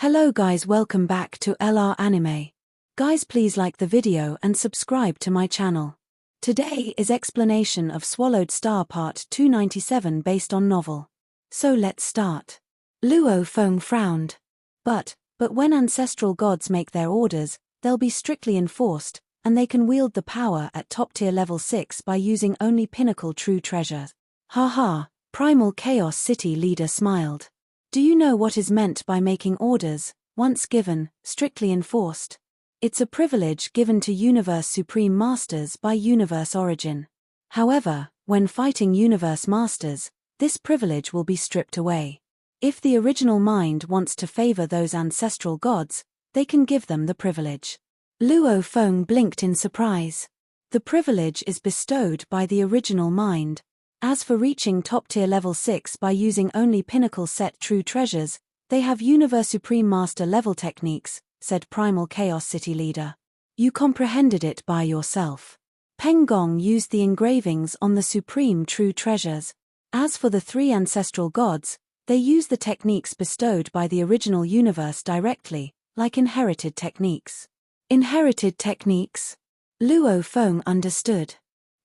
Hello guys, welcome back to LR Anime. Guys, please like the video and subscribe to my channel. Today is explanation of Swallowed Star Part 297 based on novel. So let's start. Luo Feng frowned. But when ancestral gods make their orders, they'll be strictly enforced, and they can wield the power at top tier level 6 by using only pinnacle true treasures. Haha, Primal Chaos City leader smiled. Do you know what is meant by making orders, once given, strictly enforced? It's a privilege given to Universe Supreme Masters by Universe Origin. However, when fighting Universe Masters, this privilege will be stripped away. If the original mind wants to favor those ancestral gods, they can give them the privilege. Luo Feng blinked in surprise. The privilege is bestowed by the original mind. As for reaching top-tier level 6 by using only pinnacle set true treasures, they have Universe Supreme Master level techniques, said Primal Chaos City leader. You comprehended it by yourself. Peng Gong used the engravings on the supreme true treasures. As for the three ancestral gods, they use the techniques bestowed by the original universe directly, like inherited techniques. Inherited techniques? Luo Feng understood.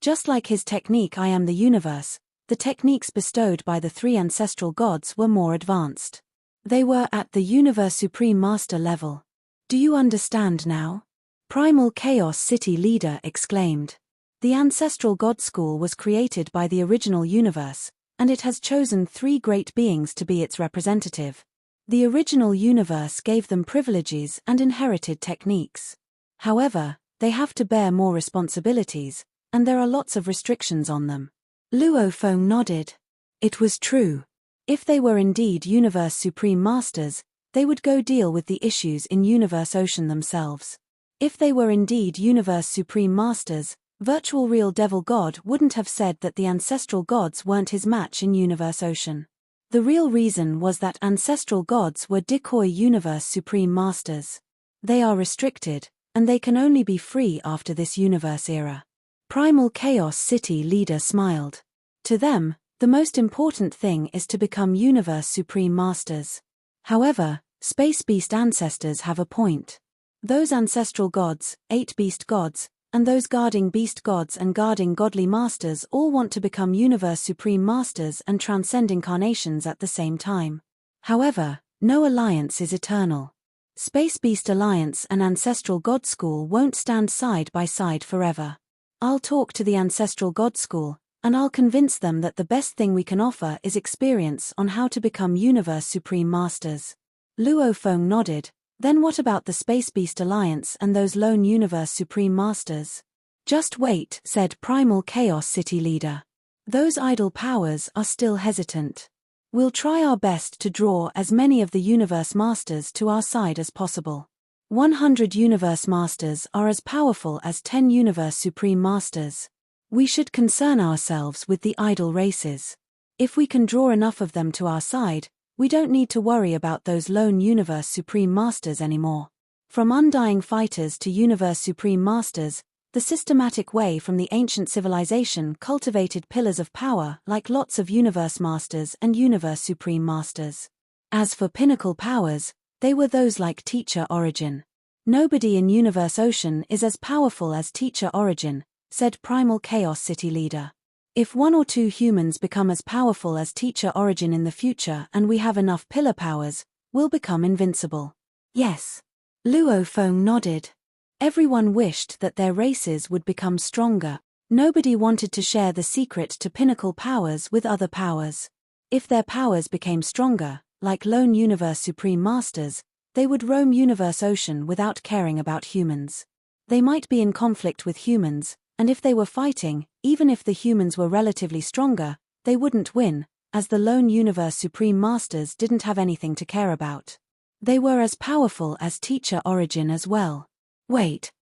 Just like his technique I Am the Universe, the techniques bestowed by the three ancestral gods were more advanced. They were at the Universe Supreme Master level. Do you understand now? Primal Chaos City leader exclaimed. The Ancestral God School was created by the original universe, and it has chosen three great beings to be its representative. The original universe gave them privileges and inherited techniques. However, they have to bear more responsibilities, and there are lots of restrictions on them. Luo Feng nodded. It was true. If they were indeed Universe Supreme Masters, they would go deal with the issues in Universe Ocean themselves. If they were indeed Universe Supreme Masters, Virtual Real Devil God wouldn't have said that the ancestral gods weren't his match in Universe Ocean. The real reason was that ancestral gods were decoy Universe Supreme Masters. They are restricted, and they can only be free after this universe era. Primal Chaos City leader smiled. To them, the most important thing is to become Universe Supreme Masters. However, Space Beast ancestors have a point. Those ancestral gods, 8 beast gods, and those guarding beast gods and guarding godly masters all want to become Universe Supreme Masters and transcend incarnations at the same time. However, no alliance is eternal. Space Beast Alliance and Ancestral God School won't stand side by side forever. I'll talk to the Ancestral God School, and I'll convince them that the best thing we can offer is experience on how to become Universe Supreme Masters. Luo Feng nodded. Then what about the Space Beast Alliance and those lone Universe Supreme Masters? Just wait, said Primal Chaos City leader. Those idle powers are still hesitant. We'll try our best to draw as many of the Universe Masters to our side as possible. 100 Universe Masters are as powerful as 10 Universe Supreme Masters. We should concern ourselves with the idle races. If we can draw enough of them to our side, we don't need to worry about those lone Universe Supreme Masters anymore. From undying fighters to Universe Supreme Masters, the systematic way from the ancient civilization cultivated pillars of power like lots of Universe Masters and Universe Supreme Masters. As for pinnacle powers, they were those like Teacher Origin. Nobody in Universe Ocean is as powerful as Teacher Origin, said Primal Chaos City leader. If 1 or 2 humans become as powerful as Teacher Origin in the future and we have enough pillar powers, we'll become invincible. Yes. Luo Feng nodded. Everyone wished that their races would become stronger. Nobody wanted to share the secret to pinnacle powers with other powers. If their powers became stronger, like lone Universe Supreme Masters, they would roam Universe Ocean without caring about humans. They might be in conflict with humans, and if they were fighting, even if the humans were relatively stronger, they wouldn't win, as the lone Universe Supreme Masters didn't have anything to care about. They were as powerful as Teacher Origin as well. Wait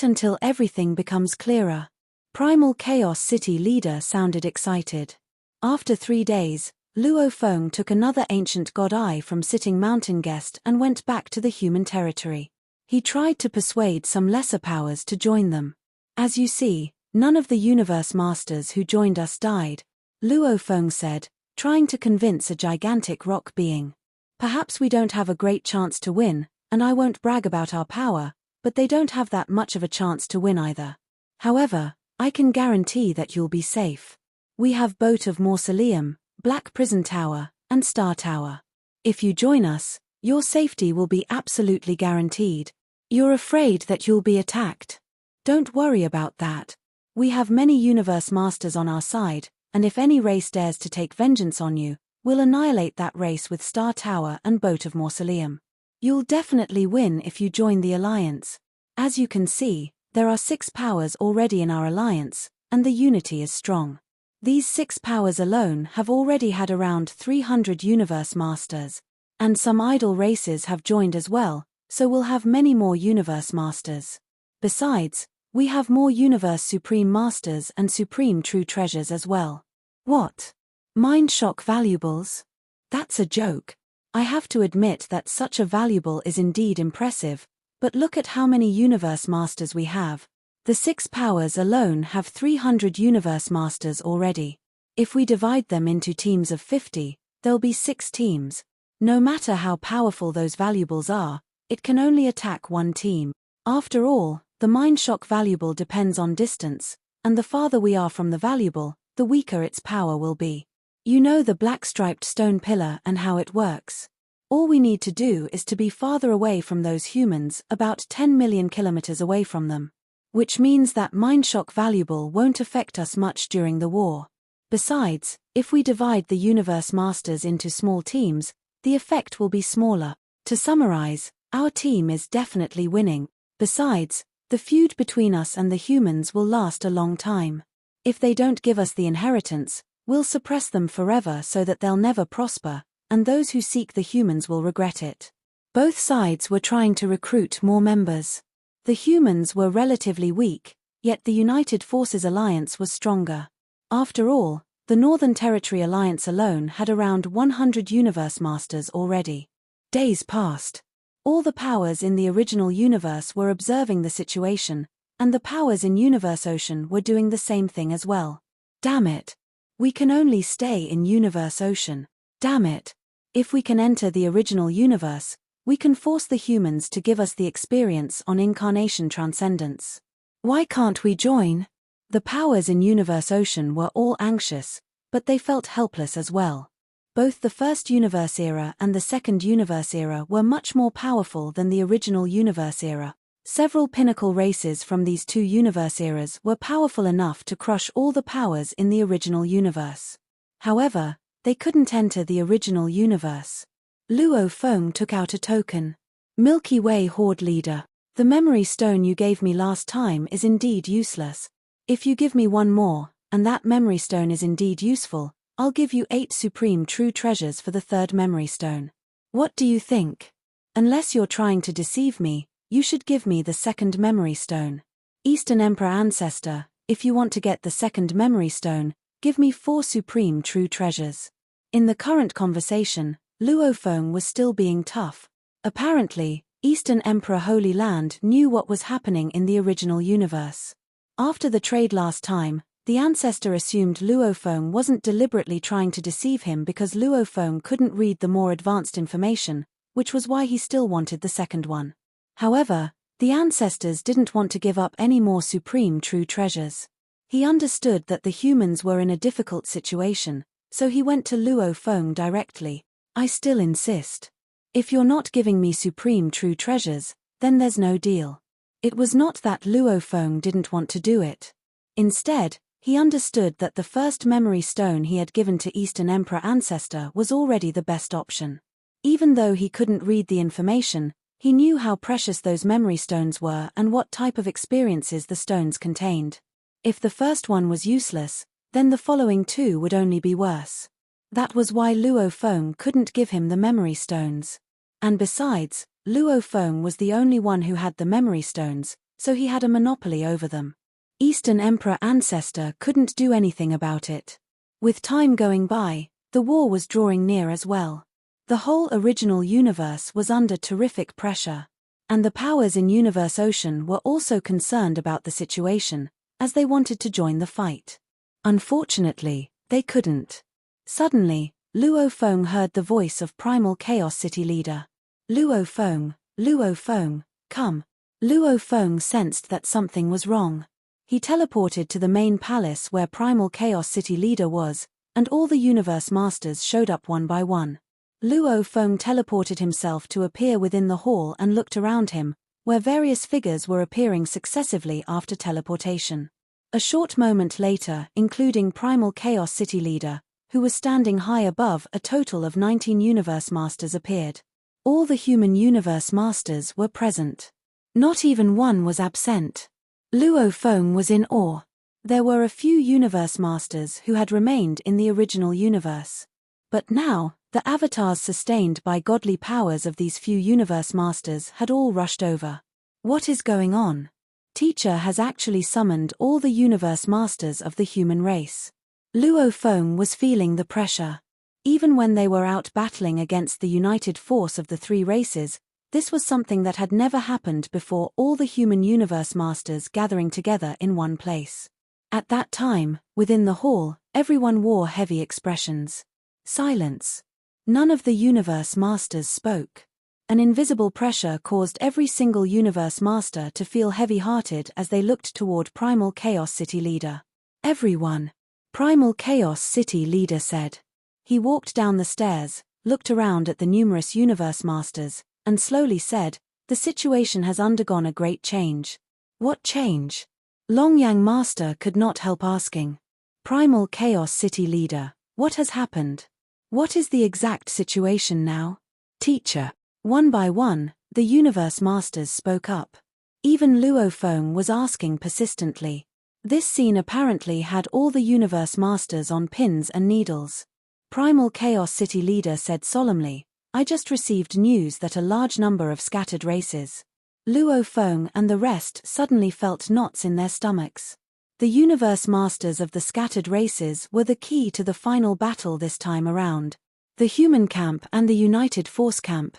until everything becomes clearer. Primal Chaos City leader sounded excited. After 3 days, Luo Feng took another ancient god eye from Sitting Mountain guest and went back to the human territory. He tried to persuade some lesser powers to join them. As you see, none of the Universe Masters who joined us died, Luo Feng said, trying to convince a gigantic rock being. Perhaps we don't have a great chance to win, and I won't brag about our power, but they don't have that much of a chance to win either. However, I can guarantee that you'll be safe. We have Boat of Mausoleum, Black Prison Tower, and Star Tower. If you join us, your safety will be absolutely guaranteed. You're afraid that you'll be attacked. Don't worry about that. We have many universe masters on our side, and if any race dares to take vengeance on you, we'll annihilate that race with Star Tower and Boat of Mausoleum. You'll definitely win if you join the alliance. As you can see, there are 6 powers already in our alliance, and the unity is strong. These 6 powers alone have already had around 300 universe masters, and some idle races have joined as well, so we'll have many more universe masters. Besides, we have more universe supreme masters and supreme true treasures as well. What? Mind shock valuables? That's a joke. I have to admit that such a valuable is indeed impressive, but look at how many universe masters we have. The 6 powers alone have 300 universe masters already. If we divide them into teams of 50, there'll be 6 teams. No matter how powerful those valuables are, it can only attack one team. After all, the mind shock valuable depends on distance, and the farther we are from the valuable, the weaker its power will be. You know the black striped stone pillar and how it works. All we need to do is to be farther away from those humans, about 10 million kilometers away from them. Which means that mind shock valuable won't affect us much during the war. Besides, if we divide the universe masters into small teams, the effect will be smaller. To summarize, our team is definitely winning. Besides, the feud between us and the humans will last a long time. If they don't give us the inheritance, we'll suppress them forever so that they'll never prosper, and those who seek the humans will regret it. Both sides were trying to recruit more members. The humans were relatively weak, yet the United Forces Alliance was stronger. After all, the Northern Territory Alliance alone had around 100 universe masters already. Days passed. All the powers in the original universe were observing the situation, and the powers in Universe Ocean were doing the same thing as well. Damn it. We can only stay in Universe Ocean. Damn it. If we can enter the original universe, we can force the humans to give us the experience on incarnation transcendence. Why can't we join? The powers in Universe Ocean were all anxious, but they felt helpless as well. Both the first universe era and the second universe era were much more powerful than the original universe era. Several pinnacle races from these 2 universe eras were powerful enough to crush all the powers in the original universe. However, they couldn't enter the original universe. Luo Feng took out a token. Milky Way Horde Leader. The memory stone you gave me last time is indeed useless. If you give me one more, and that memory stone is indeed useful, I'll give you 8 supreme true treasures for the 3rd memory stone. What do you think? Unless you're trying to deceive me, you should give me the 2nd memory stone. Eastern Emperor Ancestor, if you want to get the 2nd memory stone, give me 4 supreme true treasures. In the current conversation, Luo Feng was still being tough. Apparently, Eastern Emperor Holy Land knew what was happening in the original universe. After the trade last time, the ancestor assumed Luo Feng wasn't deliberately trying to deceive him because Luo Feng couldn't read the more advanced information, which was why he still wanted the 2nd one. However, the ancestors didn't want to give up any more supreme true treasures. He understood that the humans were in a difficult situation, so he went to Luo Feng directly. I still insist. If you're not giving me supreme true treasures, then there's no deal. It was not that Luo Feng didn't want to do it. Instead, he understood that the first memory stone he had given to Eastern Emperor Ancestor was already the best option. Even though he couldn't read the information, he knew how precious those memory stones were and what type of experiences the stones contained. If the first one was useless, then the following 2 would only be worse. That was why Luo Feng couldn't give him the memory stones. And besides, Luo Feng was the only one who had the memory stones, so he had a monopoly over them. Eastern Emperor Ancestor couldn't do anything about it. With time going by, the war was drawing near as well. The whole original universe was under terrific pressure. And the powers in Universe Ocean were also concerned about the situation, as they wanted to join the fight. Unfortunately, they couldn't. Suddenly, Luo Feng heard the voice of Primal Chaos City leader. Luo Feng, come. Luo Feng sensed that something was wrong. He teleported to the main palace where Primal Chaos City leader was, and all the Universe Masters showed up one by one. Luo Feng teleported himself to appear within the hall and looked around him, where various figures were appearing successively after teleportation. A short moment later, including Primal Chaos City leader, who was standing high above, a total of 19 Universe Masters appeared. All the human Universe Masters were present. Not even one was absent. Luo Feng was in awe. There were a few Universe Masters who had remained in the original universe. But now, the avatars sustained by godly powers of these few Universe Masters had all rushed over. What is going on? Teacher has actually summoned all the Universe Masters of the human race. Luo Feng was feeling the pressure. Even when they were out battling against the united force of the three races, this was something that had never happened before, all the human Universe Masters gathering together in one place. At that time, within the hall, everyone wore heavy expressions. Silence. None of the Universe Masters spoke. An invisible pressure caused every single Universe Master to feel heavy-hearted as they looked toward Primal Chaos City leader. Everyone. Primal Chaos City leader said. He walked down the stairs, looked around at the numerous Universe Masters, and slowly said, "The situation has undergone a great change." What change? Longyang Master could not help asking. Primal Chaos City leader, what has happened? What is the exact situation now? Teacher. One by one, the Universe Masters spoke up. Even Luo Feng was asking persistently. This scene apparently had all the Universe Masters on pins and needles. Primal Chaos City leader said solemnly, "I just received news that a large number of scattered races." Luo Feng and the rest suddenly felt knots in their stomachs. The Universe Masters of the scattered races were the key to the final battle this time around. The human camp and the United Force camp.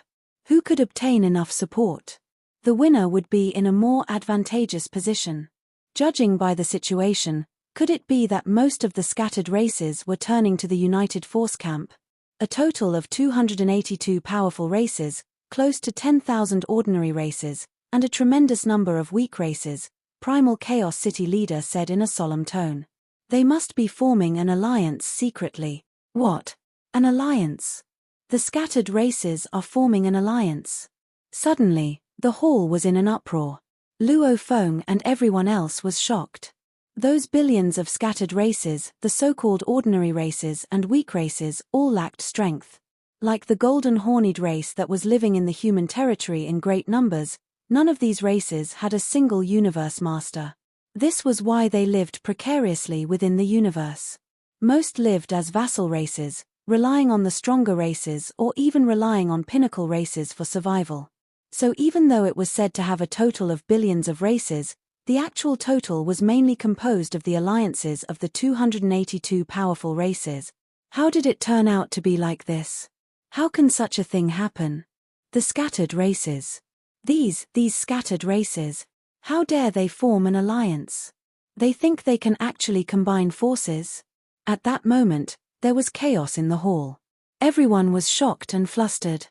Who could obtain enough support? The winner would be in a more advantageous position. Judging by the situation, could it be that most of the scattered races were turning to the United Force camp? A total of 282 powerful races, close to 10,000 ordinary races, and a tremendous number of weak races, Primal Chaos City leader said in a solemn tone. They must be forming an alliance secretly. What? An alliance? The scattered races are forming an alliance. Suddenly, the hall was in an uproar. Luo Feng and everyone else was shocked. Those billions of scattered races, the so-called ordinary races and weak races, all lacked strength. Like the golden horned race that was living in the human territory in great numbers, none of these races had a single Universe Master. This was why they lived precariously within the universe. Most lived as vassal races, relying on the stronger races or even relying on pinnacle races for survival. So even though it was said to have a total of billions of races, the actual total was mainly composed of the alliances of the 282 powerful races. How did it turn out to be like this? How can such a thing happen? The scattered races. These scattered races. How dare they form an alliance? They think they can actually combine forces? At that moment, there was chaos in the hall. Everyone was shocked and flustered.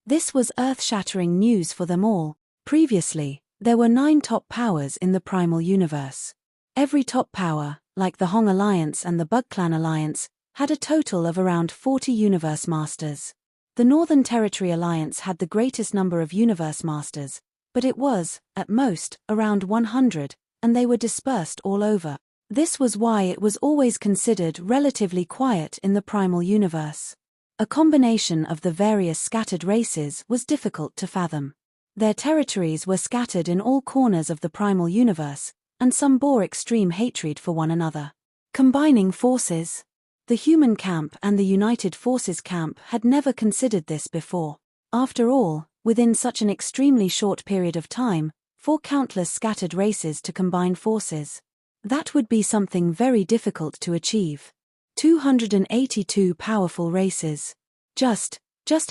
This was earth-shattering news for them all. Previously, there were 9 top powers in the primal universe. Every top power, like the Hong Alliance and the Bug Clan Alliance, had a total of around 40 Universe Masters. The Northern Territory Alliance had the greatest number of Universe Masters, but it was, at most, around 100, and they were dispersed all over. This was why it was always considered relatively quiet in the primal universe. A combination of the various scattered races was difficult to fathom. Their territories were scattered in all corners of the primal universe, and some bore extreme hatred for one another. Combining forces. The human camp and the United Forces camp had never considered this before. After all, within such an extremely short period of time, for countless scattered races to combine forces. That would be something very difficult to achieve. 282 powerful races. Just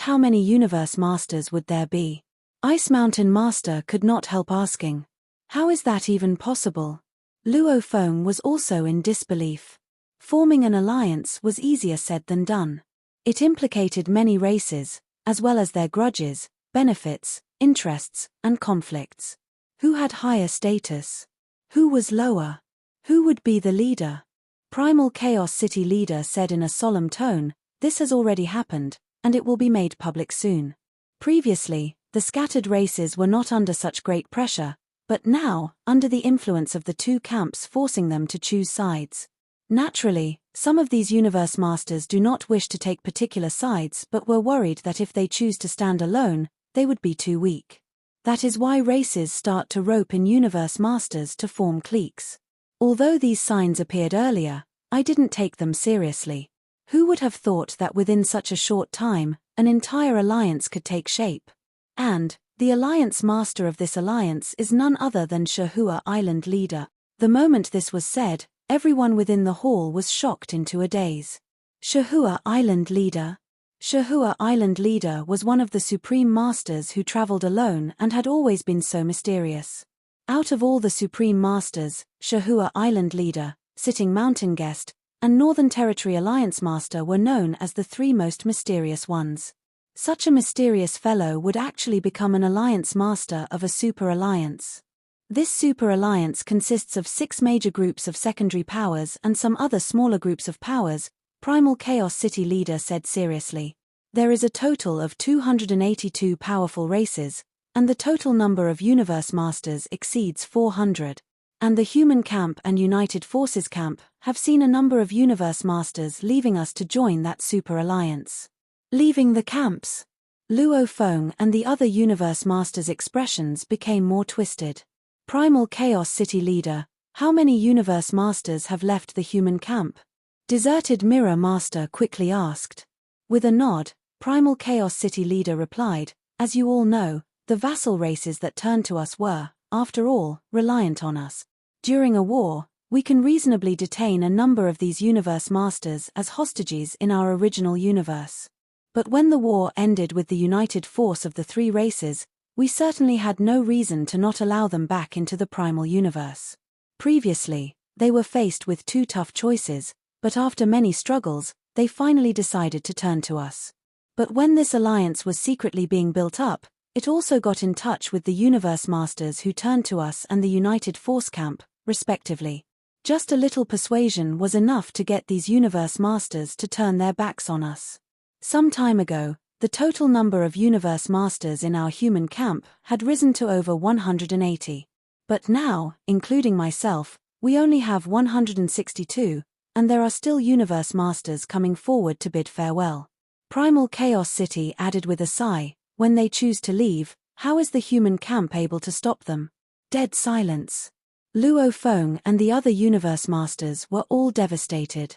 how many Universe Masters would there be? Ice Mountain Master could not help asking. How is that even possible? Luo Feng was also in disbelief. Forming an alliance was easier said than done. It implicated many races, as well as their grudges, benefits, interests, and conflicts. Who had higher status? Who was lower? Who would be the leader? Primal Chaos City leader said in a solemn tone, "This has already happened, and it will be made public soon." Previously, the scattered races were not under such great pressure, but now, under the influence of the two camps forcing them to choose sides. Naturally, some of these universe masters do not wish to take particular sides but were worried that if they choose to stand alone, they would be too weak. That is why races start to rope in universe masters to form cliques. Although these signs appeared earlier, I didn't take them seriously. Who would have thought that within such a short time, an entire alliance could take shape? And the alliance master of this alliance is none other than Shahua Island leader. The moment this was said, everyone within the hall was shocked into a daze. Shahua Island leader? Shahua Island leader was one of the supreme masters who traveled alone and had always been so mysterious. Out of all the supreme masters, Shahua Island leader, Sitting Mountain guest, and Northern Territory Alliance master were known as the three most mysterious ones. Such a mysterious fellow would actually become an alliance master of a super alliance. This super alliance consists of 6 major groups of secondary powers and some other smaller groups of powers, Primal Chaos City leader said seriously. There is a total of 282 powerful races, and the total number of universe masters exceeds 400. And the Human Camp and United Forces Camp have seen a number of universe masters leaving us to join that super alliance. Leaving the camps? Luo Feng and the other universe masters' expressions became more twisted. Primal Chaos City leader, how many universe masters have left the Human Camp? Deserted Mirror Master quickly asked. With a nod, Primal Chaos City leader replied, "As you all know, the vassal races that turned to us were, after all, reliant on us. During a war, we can reasonably detain a number of these universe masters as hostages in our original universe. But when the war ended with the united force of the 3 races, we certainly had no reason to not allow them back into the primal universe. Previously, they were faced with 2 tough choices, but after many struggles, they finally decided to turn to us. But when this alliance was secretly being built up, it also got in touch with the universe masters who turned to us and the United Force Camp, respectively. Just a little persuasion was enough to get these universe masters to turn their backs on us. Some time ago, the total number of universe masters in our human camp had risen to over 180. But now, including myself, we only have 162, and there are still universe masters coming forward to bid farewell." Primal Chaos City added with a sigh, "When they choose to leave, how is the human camp able to stop them?" Dead silence. Luo Feng and the other universe masters were all devastated.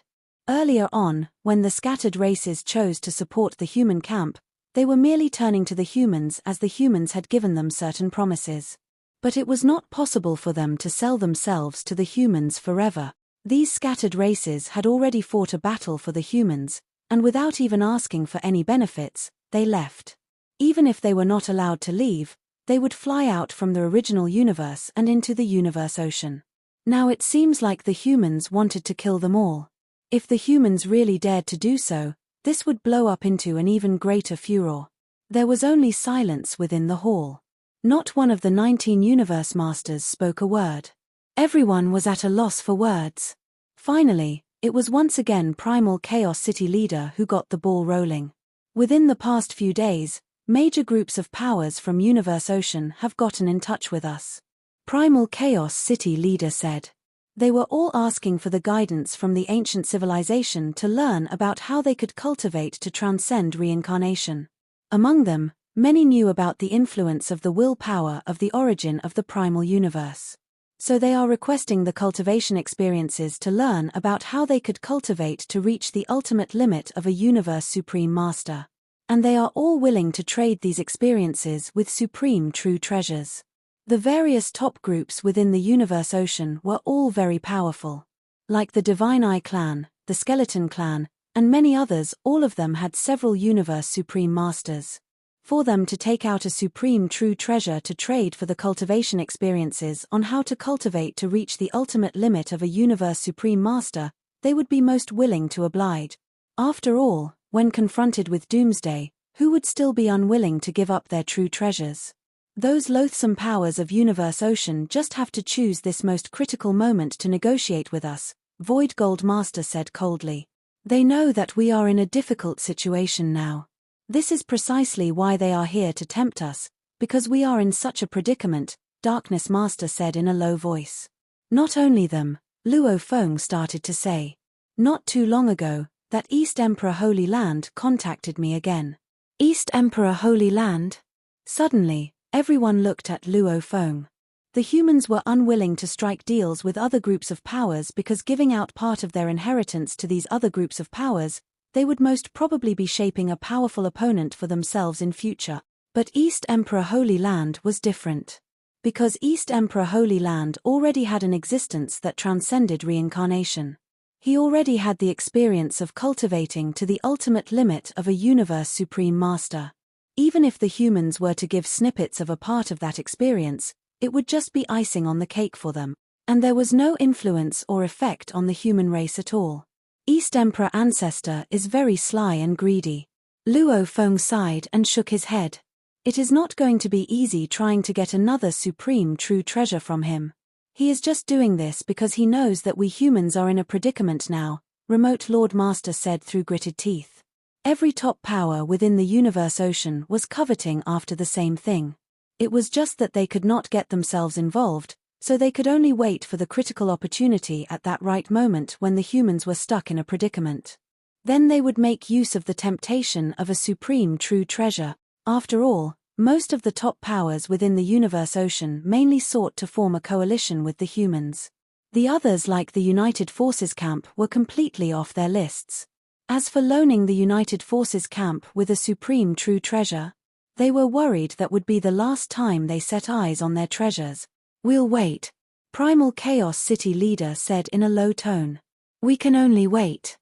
Earlier on, when the scattered races chose to support the human camp, they were merely turning to the humans as the humans had given them certain promises. But it was not possible for them to sell themselves to the humans forever. These scattered races had already fought a battle for the humans, and without even asking for any benefits, they left. Even if they were not allowed to leave, they would fly out from the original universe and into the universe ocean. Now it seems like the humans wanted to kill them all. If the humans really dared to do so, this would blow up into an even greater furor. There was only silence within the hall. Not one of the 19 universe masters spoke a word. Everyone was at a loss for words. Finally, it was once again Primal Chaos City leader who got the ball rolling. Within the past few days, major groups of powers from Universe Ocean have gotten in touch with us. Primal Chaos City leader said. They were all asking for the guidance from the ancient civilization to learn about how they could cultivate to transcend reincarnation. Among them, many knew about the influence of the willpower of the origin of the primal universe. So they are requesting the cultivation experiences to learn about how they could cultivate to reach the ultimate limit of a universe supreme master. And they are all willing to trade these experiences with supreme true treasures. The various top groups within the Universe Ocean were all very powerful. Like the Divine Eye Clan, the Skeleton Clan, and many others, all of them had several Universe Supreme Masters. For them to take out a supreme true treasure to trade for the cultivation experiences on how to cultivate to reach the ultimate limit of a Universe Supreme Master, they would be most willing to oblige. After all, when confronted with doomsday, who would still be unwilling to give up their true treasures? Those loathsome powers of Universe Ocean just have to choose this most critical moment to negotiate with us, Void Gold Master said coldly. They know that we are in a difficult situation now. This is precisely why they are here to tempt us, because we are in such a predicament, Darkness Master said in a low voice. Not only them, Luo Feng started to say. Not too long ago, that East Emperor Holy Land contacted me again. East Emperor Holy Land? Suddenly, everyone looked at Luo Feng. The humans were unwilling to strike deals with other groups of powers because giving out part of their inheritance to these other groups of powers, they would most probably be shaping a powerful opponent for themselves in future. But East Emperor Holy Land was different. Because East Emperor Holy Land already had an existence that transcended reincarnation. He already had the experience of cultivating to the ultimate limit of a Universe Supreme Master. Even if the humans were to give snippets of a part of that experience, it would just be icing on the cake for them, and there was no influence or effect on the human race at all. East Emperor Ancestor is very sly and greedy. Luo Feng sighed and shook his head. It is not going to be easy trying to get another supreme true treasure from him. He is just doing this because he knows that we humans are in a predicament now, Remote Lord Master said through gritted teeth. Every top power within the Universe Ocean was coveting after the same thing. It was just that they could not get themselves involved, so they could only wait for the critical opportunity at that right moment when the humans were stuck in a predicament. Then they would make use of the temptation of a supreme true treasure. After all, most of the top powers within the Universe Ocean mainly sought to form a coalition with the humans. The others, like the United Forces Camp, were completely off their lists. As for loaning the United Forces Camp with a supreme true treasure, they were worried that would be the last time they set eyes on their treasures. We'll wait, Primal Chaos City leader said in a low tone. We can only wait.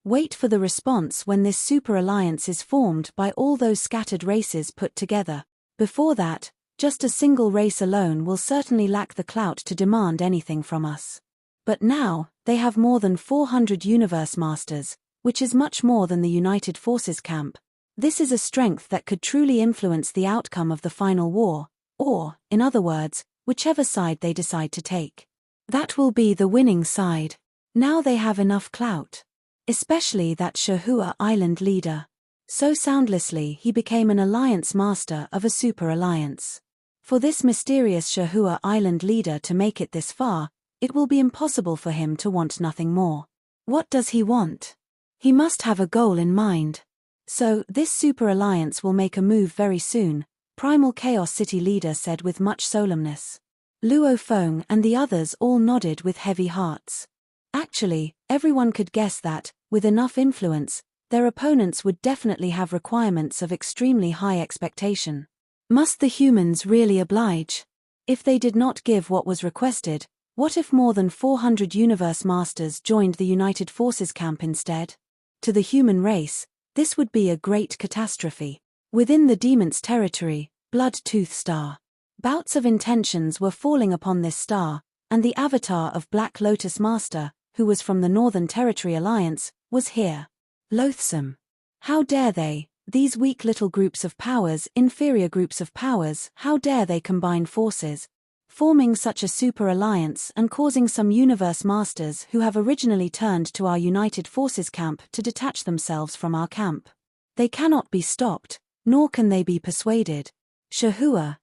Wait for the response when this super alliance is formed by all those scattered races put together. Before that, just a single race alone will certainly lack the clout to demand anything from us. But now, they have more than 400 Universe Masters, which is much more than the United Forces Camp. This is a strength that could truly influence the outcome of the final war, or, in other words, whichever side they decide to take. That will be the winning side. Now they have enough clout. Especially that Shahua Island leader. So soundlessly he became an alliance master of a super alliance. For this mysterious Shahua Island leader to make it this far, it will be impossible for him to want nothing more. What does he want? He must have a goal in mind. So, this super alliance will make a move very soon, Primal Chaos City leader said with much solemnness. Luo Feng and the others all nodded with heavy hearts. Actually, everyone could guess that, with enough influence, their opponents would definitely have requirements of extremely high expectation. Must the humans really oblige? If they did not give what was requested, what if more than 400 Universe Masters joined the United Forces Camp instead? To the human race, this would be a great catastrophe. Within the demon's territory, Blood-Tooth Star. Bouts of intentions were falling upon this star, and the avatar of Black Lotus Master, who was from the Northern Territory Alliance, was here. Loathsome. How dare they, these weak little groups of powers, inferior groups of powers, how dare they combine forces, forming such a super alliance and causing some Universe Masters who have originally turned to our United Forces Camp to detach themselves from our camp. They cannot be stopped, nor can they be persuaded. Shahua,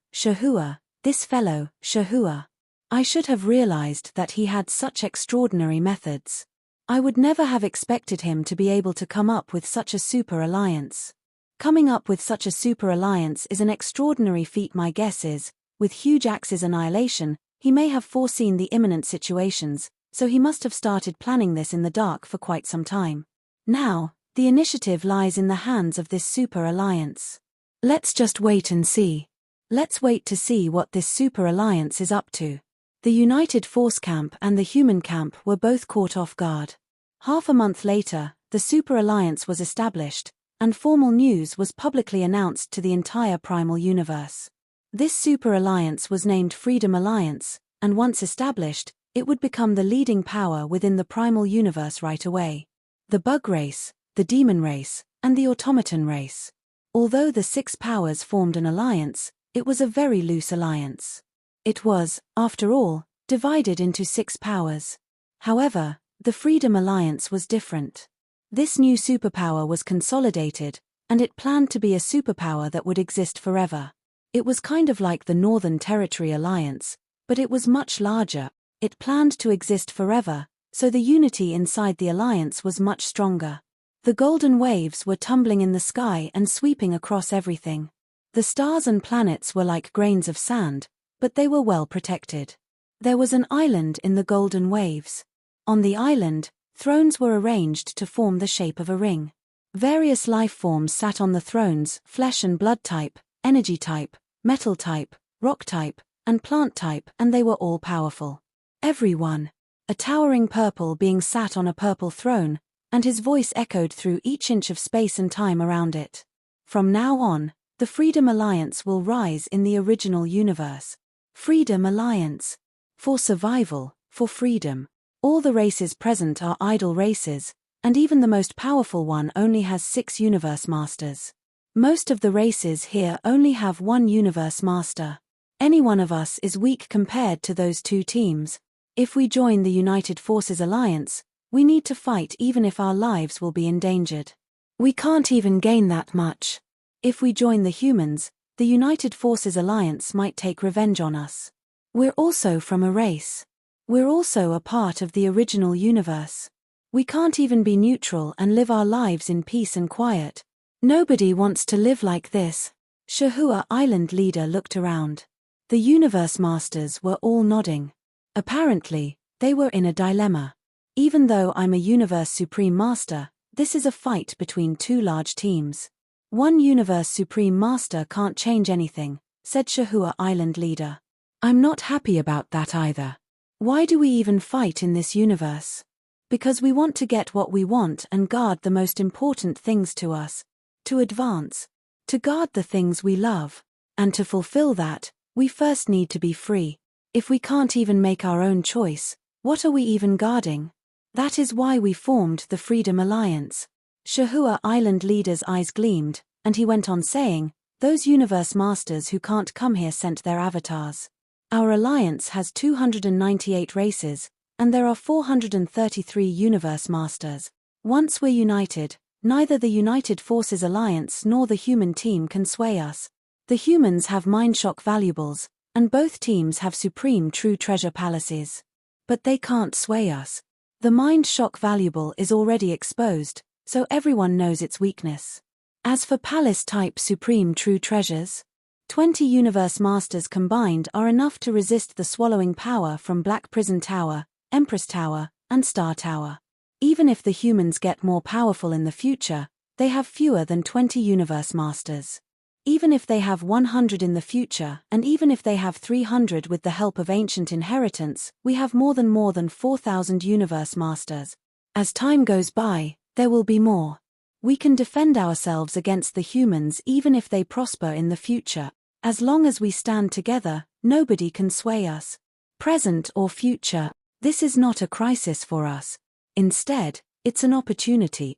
this fellow, Shahua. I should have realized that he had such extraordinary methods. I would never have expected him to be able to come up with such a super alliance. Coming up with such a super alliance is an extraordinary feat. My guess is, with huge Axe's annihilation, he may have foreseen the imminent situations, so he must have started planning this in the dark for quite some time. Now, the initiative lies in the hands of this super alliance. Let's just wait and see. Let's wait to see what this super alliance is up to. The United Force Camp and the Human Camp were both caught off guard. Half a month later, the super alliance was established, and formal news was publicly announced to the entire primal universe. This super alliance was named Freedom Alliance, and once established, it would become the leading power within the primal universe right away. The bug race, the demon race, and the automaton race. Although the six powers formed an alliance, it was a very loose alliance. It was, after all, divided into six powers. However, the Freedom Alliance was different. This new superpower was consolidated, and it planned to be a superpower that would exist forever. It was kind of like the Northern Territory Alliance, but it was much larger. It planned to exist forever, so the unity inside the alliance was much stronger. The golden waves were tumbling in the sky and sweeping across everything. The stars and planets were like grains of sand, but they were well protected. There was an island in the golden waves. On the island, thrones were arranged to form the shape of a ring. Various life forms sat on the thrones: flesh and blood type, energy type, metal type, rock type, and plant type, and they were all powerful. Everyone. A towering purple being sat on a purple throne, and his voice echoed through each inch of space and time around it. From now on, the Freedom Alliance will rise in the original universe. Freedom Alliance. For survival, for freedom. All the races present are idle races, and even the most powerful one only has 6 universe masters. Most of the races here only have 1 universe master. Any one of us is weak compared to those 2 teams. If we join the United Forces Alliance, we need to fight even if our lives will be endangered. We can't even gain that much. If we join the humans, the United Forces Alliance might take revenge on us. We're also from a race. We're also a part of the original universe. We can't even be neutral and live our lives in peace and quiet. Nobody wants to live like this. Shahua Island leader looked around. The universe masters were all nodding. Apparently, they were in a dilemma. Even though I'm a universe supreme master, this is a fight between 2 large teams. One universe supreme master can't change anything, said Shahua Island leader. I'm not happy about that either. Why do we even fight in this universe? Because we want to get what we want and guard the most important things to us. To advance. To guard the things we love. And to fulfill that, we first need to be free. If we can't even make our own choice, what are we even guarding? That is why we formed the Freedom Alliance. Shahua Island leader's eyes gleamed, and he went on saying, those universe masters who can't come here sent their avatars. Our alliance has 298 races, and there are 433 universe masters. Once we're united, neither the United Forces Alliance nor the human team can sway us. The humans have Mindshock valuables, and both teams have supreme true treasure palaces. But they can't sway us. The Mindshock valuable is already exposed, so everyone knows its weakness. As for palace-type supreme true treasures, 20 universe masters combined are enough to resist the swallowing power from Black Prison Tower, Empress Tower, and Star Tower. Even if the humans get more powerful in the future, they have fewer than 20 universe masters. Even if they have 100 in the future, and even if they have 300 with the help of ancient inheritance, we have more than 4,000 universe masters. As time goes by, there will be more. We can defend ourselves against the humans even if they prosper in the future. As long as we stand together, nobody can sway us. Present or future, this is not a crisis for us. Instead, it's an opportunity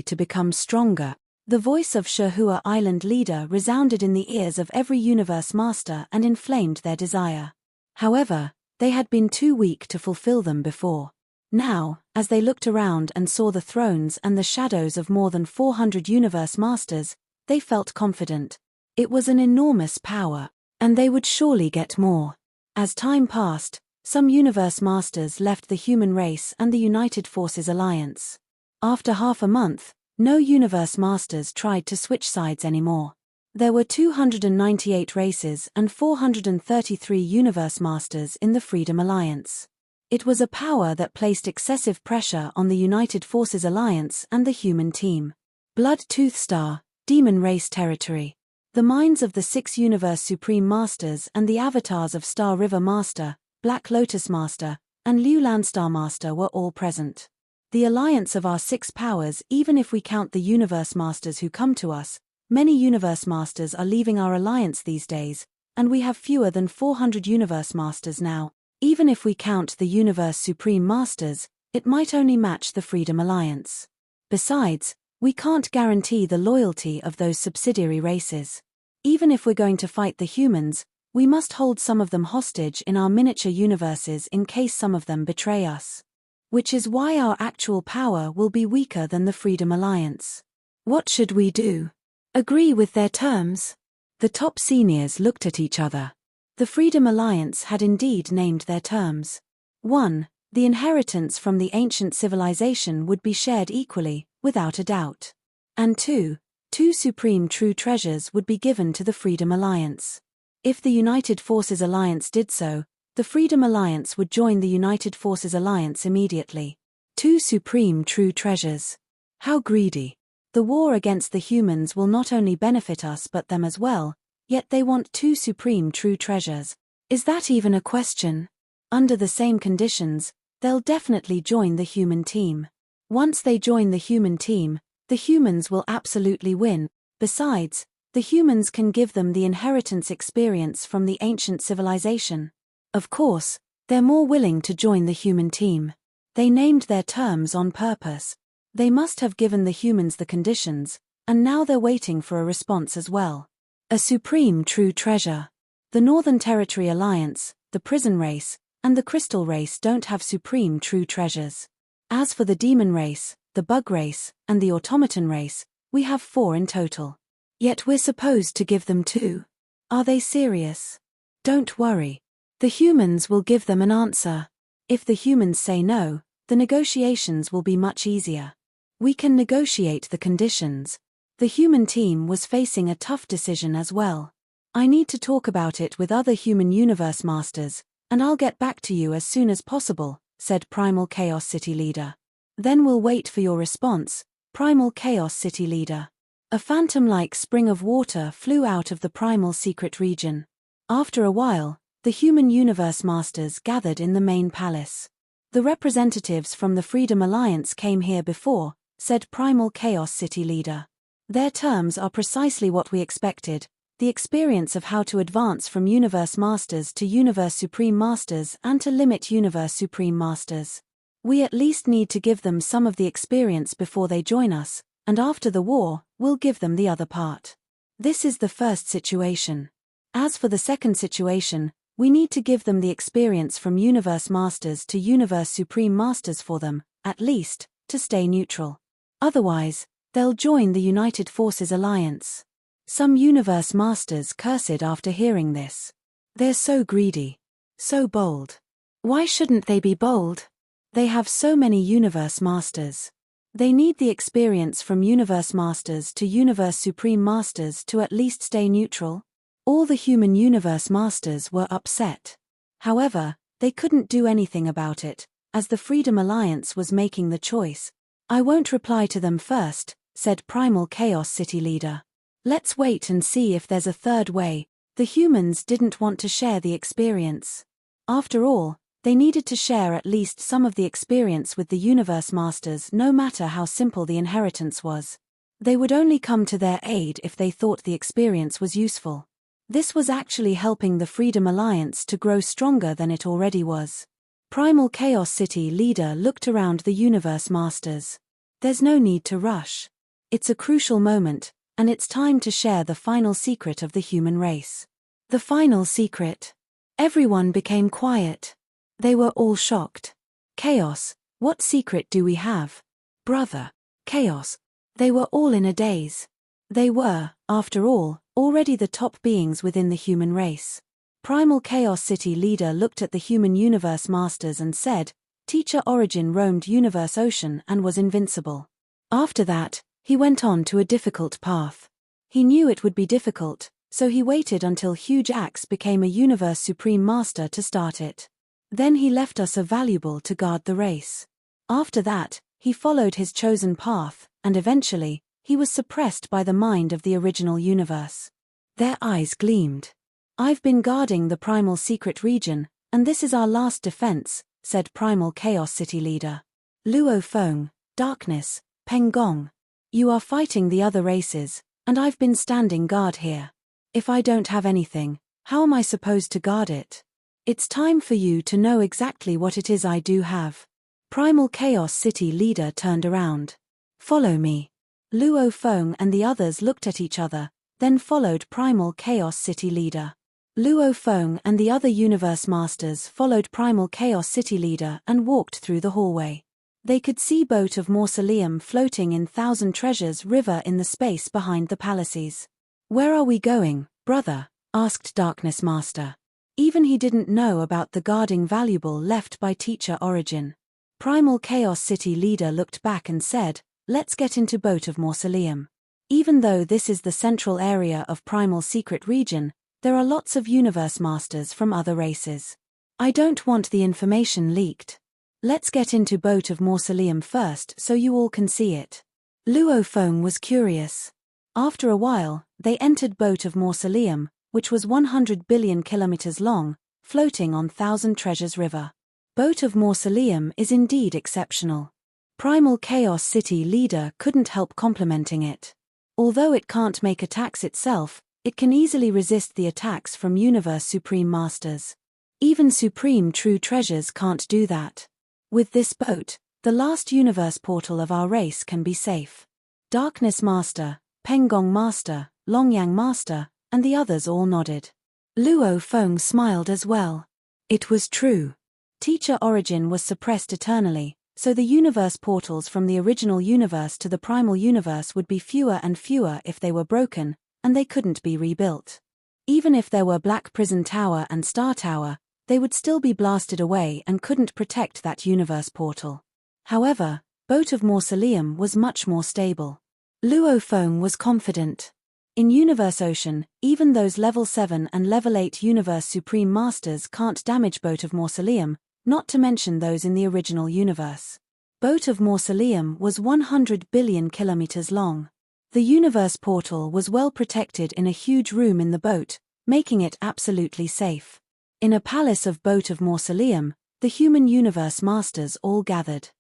to become stronger. The voice of Shahua Island leader resounded in the ears of every universe master and inflamed their desire. However, they had been too weak to fulfill them before. Now, as they looked around and saw the thrones and the shadows of more than 400 universe masters, they felt confident. It was an enormous power, and they would surely get more. As time passed, some universe masters left the human race and the United Forces Alliance. After half a month, no universe masters tried to switch sides anymore. There were 298 races and 433 universe masters in the Freedom Alliance. It was a power that placed excessive pressure on the United Forces Alliance and the human team. Blood Tooth Star, Demon Race Territory. The minds of the 6 Universe Supreme Masters and the avatars of Star River Master, Black Lotus Master, and Liu Landstar Master were all present. The alliance of our 6 powers, even if we count the Universe Masters who come to us, many Universe Masters are leaving our alliance these days, and we have fewer than 400 Universe Masters now. Even if we count the Universe Supreme Masters, it might only match the Freedom Alliance. Besides, We can't guarantee the loyalty of those subsidiary races. Even if we're going to fight the humans, we must hold some of them hostage in our miniature universes in case some of them betray us. Which is why our actual power will be weaker than the Freedom Alliance. What should we do? Agree with their terms? The top seniors looked at each other. The Freedom Alliance had indeed named their terms. 1. The inheritance from the ancient civilization would be shared equally, without a doubt. And 2. 2 supreme true treasures would be given to the Freedom Alliance. If the United Forces Alliance did so, the Freedom Alliance would join the United Forces Alliance immediately. 2 supreme true treasures. How greedy. The war against the humans will not only benefit us but them as well, yet they want 2 supreme true treasures. Is that even a question? Under the same conditions, they'll definitely join the human team. Once they join the human team, the humans will absolutely win. Besides, the humans can give them the inheritance experience from the ancient civilization. Of course, they're more willing to join the human team. They named their terms on purpose. They must have given the humans the conditions, and now they're waiting for a response as well. A supreme true treasure. The Northern Territory Alliance, the Prison Race, and the Crystal Race don't have supreme true treasures. As for the Demon Race, the Bug Race, and the Automaton Race, we have 4 in total. Yet we're supposed to give them 2. Are they serious? Don't worry. The humans will give them an answer. If the humans say no, the negotiations will be much easier. We can negotiate the conditions. The human team was facing a tough decision as well. I need to talk about it with other human universe masters, and I'll get back to you as soon as possible, said Primal Chaos City Leader. Then we'll wait for your response, Primal Chaos City Leader. A phantom-like spring of water flew out of the primal secret region. After a while, the human universe masters gathered in the main palace. The representatives from the Freedom Alliance came here before, said Primal Chaos City Leader. Their terms are precisely what we expected, the experience of how to advance from Universe Masters to Universe Supreme Masters and to limit Universe Supreme Masters. We at least need to give them some of the experience before they join us, and after the war, we'll give them the other part. This is the first situation. As for the second situation, we need to give them the experience from Universe Masters to Universe Supreme Masters for them, at least, to stay neutral. Otherwise, they'll join the United Forces Alliance. Some Universe Masters cursed after hearing this. They're so greedy. So bold. Why shouldn't they be bold? They have so many Universe Masters. They need the experience from Universe Masters to Universe Supreme Masters to at least stay neutral. All the human Universe Masters were upset. However, they couldn't do anything about it, as the Freedom Alliance was making the choice. I won't reply to them first, said Primal Chaos City Leader. Let's wait and see if there's a third way. The humans didn't want to share the experience. After all, they needed to share at least some of the experience with the Universe Masters no matter how simple the inheritance was. They would only come to their aid if they thought the experience was useful. This was actually helping the Freedom Alliance to grow stronger than it already was. Primal Chaos City Leader looked around the Universe Masters. There's no need to rush. It's a crucial moment, and it's time to share the final secret of the human race. The final secret. Everyone became quiet. They were all shocked. Chaos, what secret do we have? Brother. Chaos. They were all in a daze. They were, after all, already the top beings within the human race. Primal Chaos City Leader looked at the human universe masters and said, Teacher Origin roamed Universe Ocean and was invincible. After that, he went on to a difficult path. He knew it would be difficult, so he waited until Huge Axe became a Universe Supreme Master to start it. Then he left us a valuable to guard the race. After that, he followed his chosen path, and eventually, he was suppressed by the mind of the original universe. Their eyes gleamed. I've been guarding the primal secret region, and this is our last defense, said Primal Chaos City Leader. Luo Feng, Darkness, Peng Gong. You are fighting the other races, and I've been standing guard here. If I don't have anything, how am I supposed to guard it? It's time for you to know exactly what it is I do have. Primal Chaos City Leader turned around. Follow me. Luo Feng and the others looked at each other, then followed Primal Chaos City Leader. Luo Feng and the other Universe Masters followed Primal Chaos City Leader and walked through the hallway. They could see Boat of Mausoleum floating in Thousand Treasures River in the space behind the palaces. "Where are we going, brother?" asked Darkness Master. Even he didn't know about the guarding valuable left by Teacher Origin. Primal Chaos City Leader looked back and said, "Let's get into Boat of Mausoleum. Even though this is the central area of Primal Secret Region, there are lots of Universe Masters from other races. I don't want the information leaked. Let's get into Boat of Mausoleum first so you all can see it." Luo Feng was curious. After a while, they entered Boat of Mausoleum, which was 100 billion kilometers long, floating on Thousand Treasures River. Boat of Mausoleum is indeed exceptional. Primal Chaos City Leader couldn't help complimenting it. Although it can't make attacks itself, it can easily resist the attacks from Universe Supreme Masters. Even Supreme True Treasures can't do that. With this boat, the last universe portal of our race can be safe. Darkness Master, Penggong Master, Longyang Master, and the others all nodded. Luo Feng smiled as well. It was true. Teacher Origin was suppressed eternally, so the universe portals from the original universe to the primal universe would be fewer and fewer if they were broken, and they couldn't be rebuilt. Even if there were Black Prison Tower and Star Tower, they would still be blasted away and couldn't protect that universe portal. However, Boat of Mausoleum was much more stable. Luo Feng was confident. In Universe Ocean, even those Level 7 and Level 8 Universe Supreme Masters can't damage Boat of Mausoleum, not to mention those in the original universe. Boat of Mausoleum was 100 billion kilometers long. The universe portal was well protected in a huge room in the boat, making it absolutely safe. In a palace of Boat of Mausoleum, the human universe masters all gathered.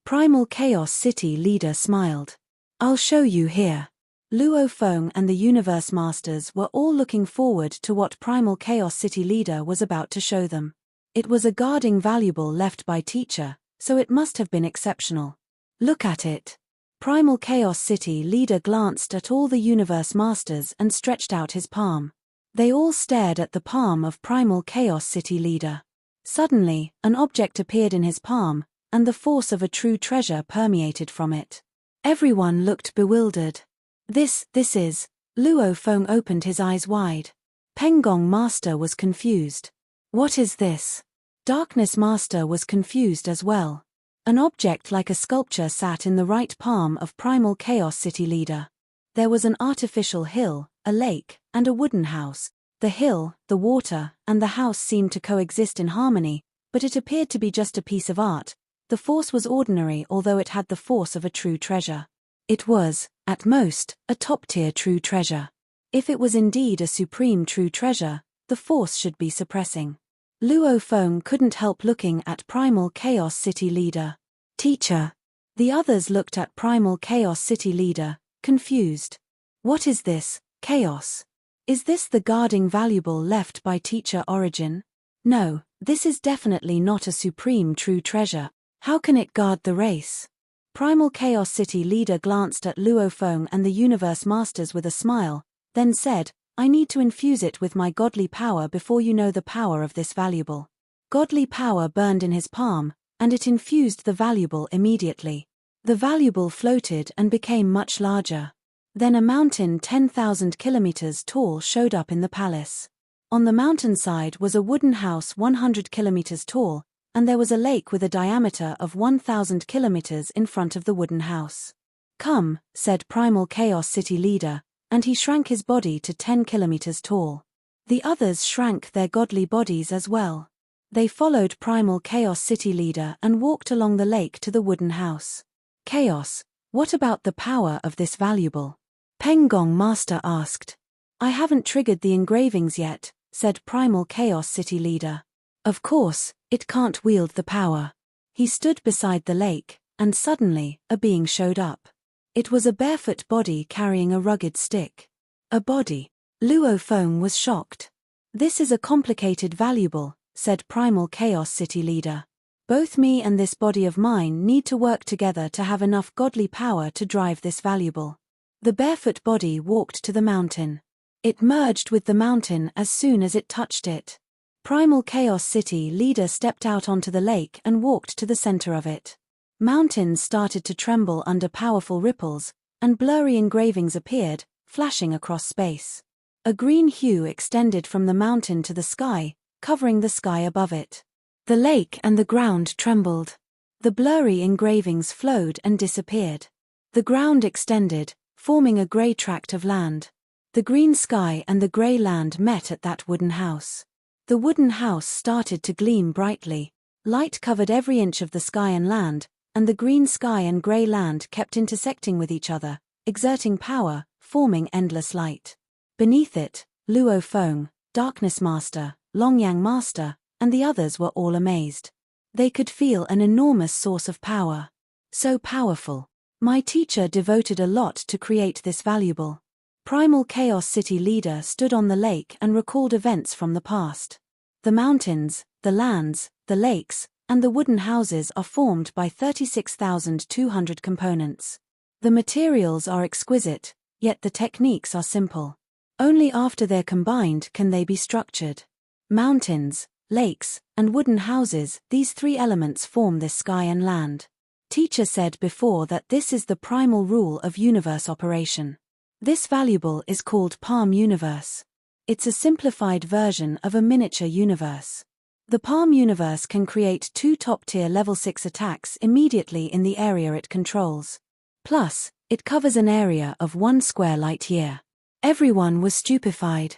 Primal Chaos City Leader smiled. "I'll show you here." Luo Feng and the universe masters were all looking forward to what Primal Chaos City Leader was about to show them. It was a guarding valuable left by Teacher, so it must have been exceptional. "Look at it." Primal Chaos City Leader glanced at all the universe masters and stretched out his palm. They all stared at the palm of Primal Chaos City Leader. Suddenly, an object appeared in his palm, and the force of a true treasure permeated from it. Everyone looked bewildered. This is... Luo Feng opened his eyes wide. Penggong Master was confused. "What is this?" Darkness Master was confused as well. An object like a sculpture sat in the right palm of Primal Chaos City Leader. There was an artificial hill, a lake, and a wooden house. The hill, the water, and the house seemed to coexist in harmony, but it appeared to be just a piece of art. The force was ordinary although it had the force of a true treasure. It was, at most, a top-tier true treasure. If it was indeed a supreme true treasure, the force should be suppressing. Luo Feng couldn't help looking at Primal Chaos City Leader. "Teacher." The others looked at Primal Chaos City Leader, confused. "What is this, Chaos? Is this the guarding valuable left by Teacher Origin? No, this is definitely not a supreme true treasure. How can it guard the race?" Primal Chaos City Leader glanced at Luo Feng and the Universe Masters with a smile, then said, "I need to infuse it with my godly power before you know the power of this valuable." Godly power burned in his palm, and it infused the valuable immediately. The valuable floated and became much larger. Then a mountain 10,000 kilometers tall showed up in the palace. On the mountainside was a wooden house 100 kilometers tall, and there was a lake with a diameter of 1,000 kilometers in front of the wooden house. "Come," said Primal Chaos City Leader, and he shrank his body to 10 kilometers tall. The others shrank their godly bodies as well. They followed Primal Chaos City Leader and walked along the lake to the wooden house. "Chaos, what about the power of this valuable?" Penggong Master asked. "I haven't triggered the engravings yet," said Primal Chaos City Leader. "Of course, it can't wield the power." He stood beside the lake, and suddenly, a being showed up. It was a barefoot body carrying a rugged stick. A body. Luo Feng was shocked. "This is a complicated valuable," said Primal Chaos City Leader. Both me and this body of mine need to work together to have enough godly power to drive this valuable. The barefoot body walked to the mountain. It merged with the mountain as soon as it touched it. Primal Chaos City leader stepped out onto the lake and walked to the center of it. Mountains started to tremble under powerful ripples, and blurry engravings appeared, flashing across space. A green hue extended from the mountain to the sky, covering the sky above it. The lake and the ground trembled. The blurry engravings flowed and disappeared. The ground extended, forming a grey tract of land. The green sky and the grey land met at that wooden house. The wooden house started to gleam brightly. Light covered every inch of the sky and land, and the green sky and grey land kept intersecting with each other, exerting power, forming endless light. Beneath it, Luo Feng, Darkness Master, Longyang Master, and the others were all amazed. They could feel an enormous source of power. So powerful. My teacher devoted a lot to create this valuable. Primal Chaos City leader stood on the lake and recalled events from the past. The mountains, the lands, the lakes, and the wooden houses are formed by 36,200 components. The materials are exquisite, yet the techniques are simple. Only after they're combined can they be structured. Mountains, lakes, and wooden houses, these three elements form this sky and land. Teacher said before that this is the primal rule of universe operation. This valuable is called Palm Universe. It's a simplified version of a miniature universe. The Palm Universe can create 2 top-tier level 6 attacks immediately in the area it controls. Plus, it covers an area of 1 square light-year. Everyone was stupefied.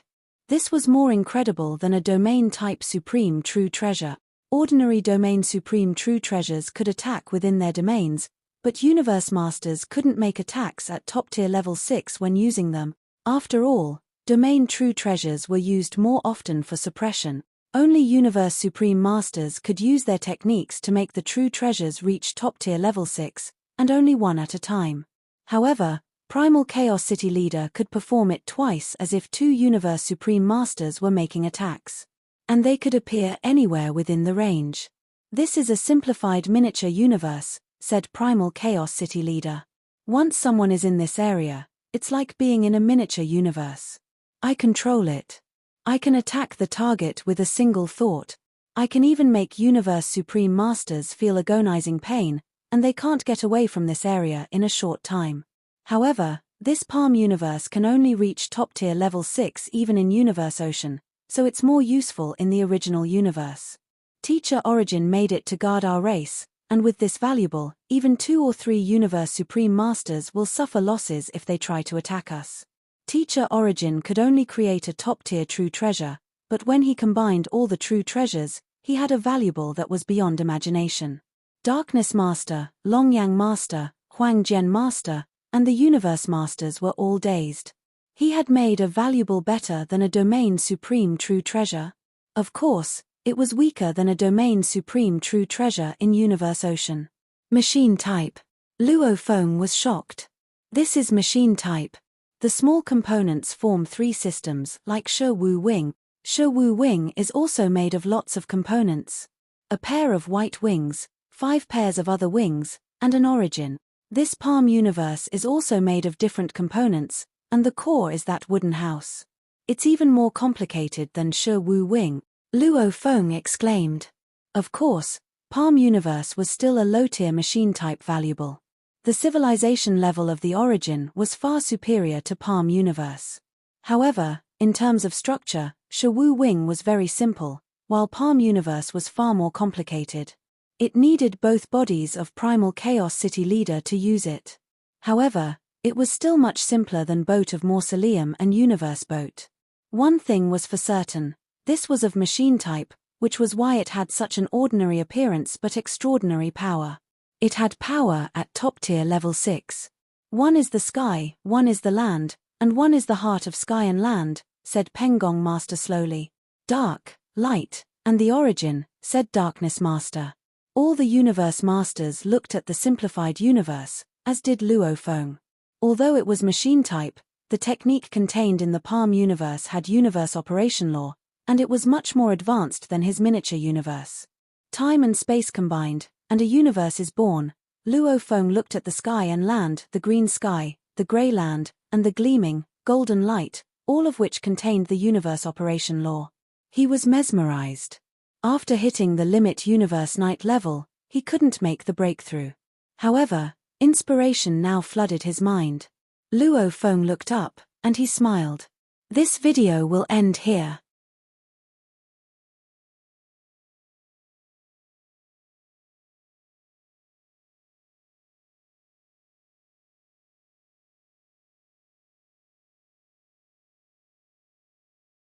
This was more incredible than a domain-type Supreme True Treasure. Ordinary Domain Supreme True Treasures could attack within their domains, but Universe Masters couldn't make attacks at top-tier level 6 when using them. After all, Domain True Treasures were used more often for suppression. Only Universe Supreme Masters could use their techniques to make the True Treasures reach top-tier level 6, and only one at a time. However, Primal Chaos City leader could perform it twice as if 2 Universe Supreme Masters were making attacks. And they could appear anywhere within the range. This is a simplified miniature universe, said Primal Chaos City leader. Once someone is in this area, it's like being in a miniature universe. I control it. I can attack the target with a single thought. I can even make Universe Supreme Masters feel agonizing pain, and they can't get away from this area in a short time. However, this Palm Universe can only reach top-tier level 6 even in Universe Ocean, so it's more useful in the original universe. Teacher Origin made it to guard our race, and with this valuable, even 2 or 3 Universe Supreme Masters will suffer losses if they try to attack us. Teacher Origin could only create a top-tier True Treasure, but when he combined all the True Treasures, he had a valuable that was beyond imagination. Darkness Master, Longyang Master, Huangjian Master, and the Universe Masters were all dazed. He had made a valuable better than a Domain Supreme True Treasure. Of course, it was weaker than a Domain Supreme True Treasure in Universe Ocean. Machine type. Luo Feng was shocked. This is machine type. The small components form 3 systems, like Shi Wu Wing. Shi Wu Wing is also made of lots of components. A pair of white wings, 5 pairs of other wings, and an origin. This Palm Universe is also made of different components, and the core is that wooden house. It's even more complicated than Shi Wu Wing, Luo Feng exclaimed. Of course, Palm Universe was still a low-tier machine-type valuable. The civilization level of the origin was far superior to Palm Universe. However, in terms of structure, Shi Wu Wing was very simple, while Palm Universe was far more complicated. It needed both bodies of Primal Chaos City leader to use it. However, it was still much simpler than Boat of Mausoleum and Universe Boat. One thing was for certain, this was of machine type, which was why it had such an ordinary appearance but extraordinary power. It had power at top-tier level 6. One is the sky, one is the land, and one is the heart of sky and land, said Pengong Master slowly. Dark, light, and the origin, said Darkness Master. All the Universe Masters looked at the simplified universe, as did Luo Feng. Although it was machine type, the technique contained in the Palm Universe had universe operation law, and it was much more advanced than his miniature universe. Time and space combined, and a universe is born. Luo Feng looked at the sky and land, the green sky, the grey land, and the gleaming, golden light, all of which contained the universe operation law. He was mesmerized. After hitting the limit universe night level, he couldn't make the breakthrough. However, inspiration now flooded his mind. Luo Feng looked up, and he smiled. This video will end here.